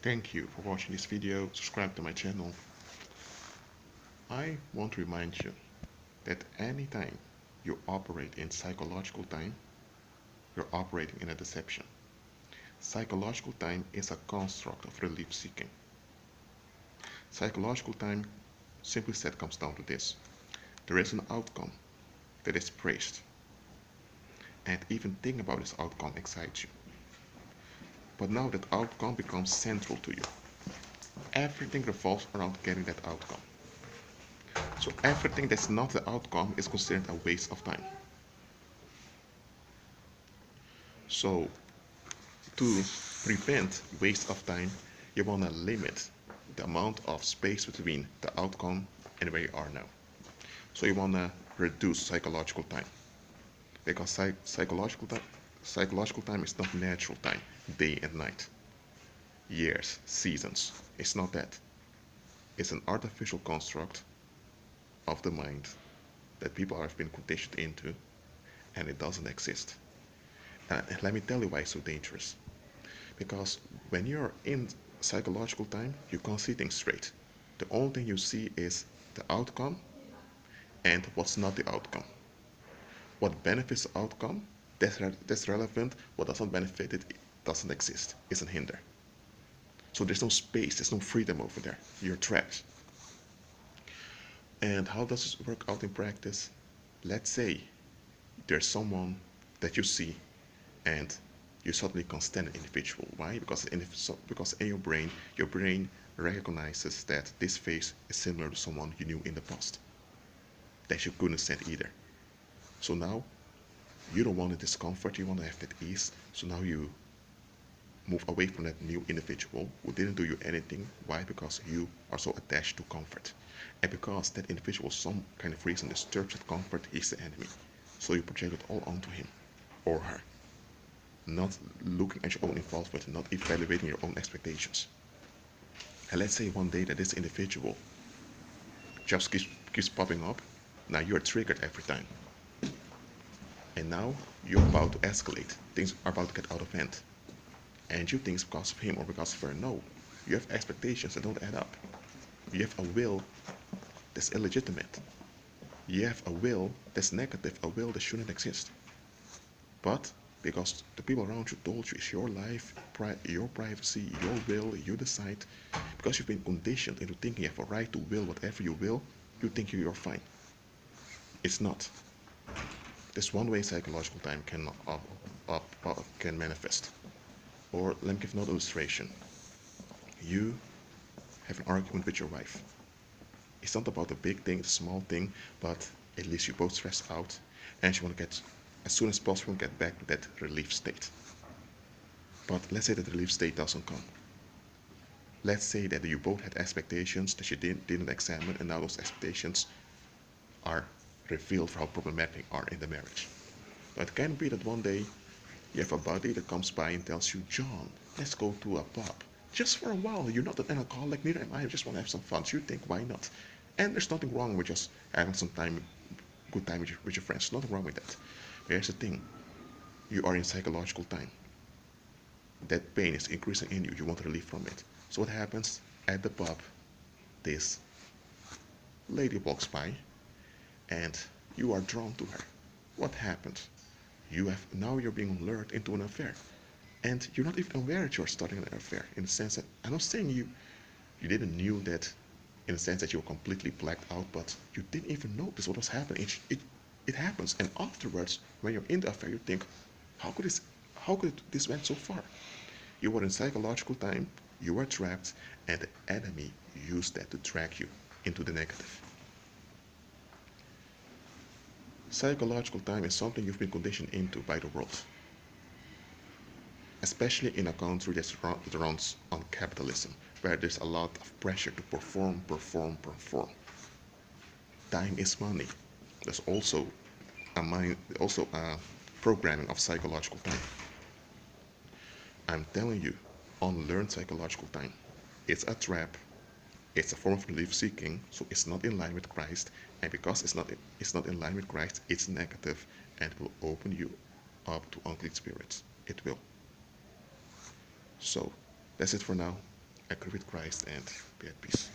Thank you for watching this video. Subscribe to my channel. I want to remind you that anytime you operate in psychological time, you're operating in a deception. Psychological time is a construct of relief seeking. Psychological time, simply said, comes down to this. There is an outcome that is praised, and even thinking about this outcome excites you. But now that outcome becomes central to you. Everything revolves around getting that outcome. So everything that's not the outcome is considered a waste of time. So to prevent waste of time, you want to limit the amount of space between the outcome and where you are now. So you want to reduce psychological time, because psychological time is not natural time, day and night, years, seasons. It's not that. It's an artificial construct of the mind that people have been conditioned into, and it doesn't exist. And let me tell you why it's so dangerous. Because when you're in psychological time, you can't see things straight. The only thing you see is the outcome and what's not the outcome. What benefits the outcome, that's relevant. What doesn't benefit it doesn't exist. It's a hinder. So there's no space, there's no freedom over there. You're trapped. And how does this work out in practice? Let's say there's someone that you see and you suddenly can't stand an individual. Why? Because in your brain recognizes that this face is similar to someone you knew in the past that you couldn't stand either. So now you don't want the discomfort, you want to have that ease. So now you move away from that new individual who didn't do you anything. Why? Because you are so attached to comfort. And because that individual, some kind of reason, disturbs that comfort, he's the enemy. So you project it all onto him or her, not looking at your own involvement, not evaluating your own expectations. And let's say one day that this individual just keeps popping up. Now you're triggered every time. And now you're about to escalate. Things are about to get out of hand. And you think it's because of him or because of her. No. You have expectations that don't add up. You have a will that's illegitimate. You have a will that's negative, a will that shouldn't exist. But because the people around you told you it's your life, your privacy, your will, you decide, because you've been conditioned into thinking you have a right to will whatever you will, you think you're fine. It's not. There's one way psychological time can manifest. Or let me give another illustration. You have an argument with your wife. It's not about a big thing, it's a small thing, but at least you both stressed out and you want to get, as soon as possible, get back to that relief state. But let's say that the relief state doesn't come. Let's say that you both had expectations that you didn't examine, and now those expectations are revealed for how problematic they are in the marriage. But it can be that one day you have a buddy that comes by and tells you, John, let's go to a pub. Just for a while. You're not an alcoholic, neither am I. I just want to have some fun. So you think, why not? And there's nothing wrong with just having some time, good time with your friends. Nothing wrong with that. But here's the thing. You are in psychological time. That pain is increasing in you. You want relief from it. So what happens? At the pub, this lady walks by and you are drawn to her. What happens? Now you're being lured into an affair. And you're not even aware that you're starting an affair, in the sense that, I'm not saying you didn't knew that, in the sense that you were completely blacked out, but you didn't even notice what was happening. It happens, and afterwards, when you're in the affair, you think, how could this went so far? You were in psychological time, you were trapped, and the enemy used that to drag you into the negative. Psychological time is something you've been conditioned into by the world. Especially in a country that runs on capitalism, where there's a lot of pressure to perform. Time is money. There's also a programming of psychological time. I'm telling you, unlearn psychological time. It's a trap. It's a form of relief seeking, so it's not in line with Christ, and because it's not in line with Christ, it's negative, and it will open you up to unclean spirits. It will. So, that's it for now. agree with Christ, and be at peace.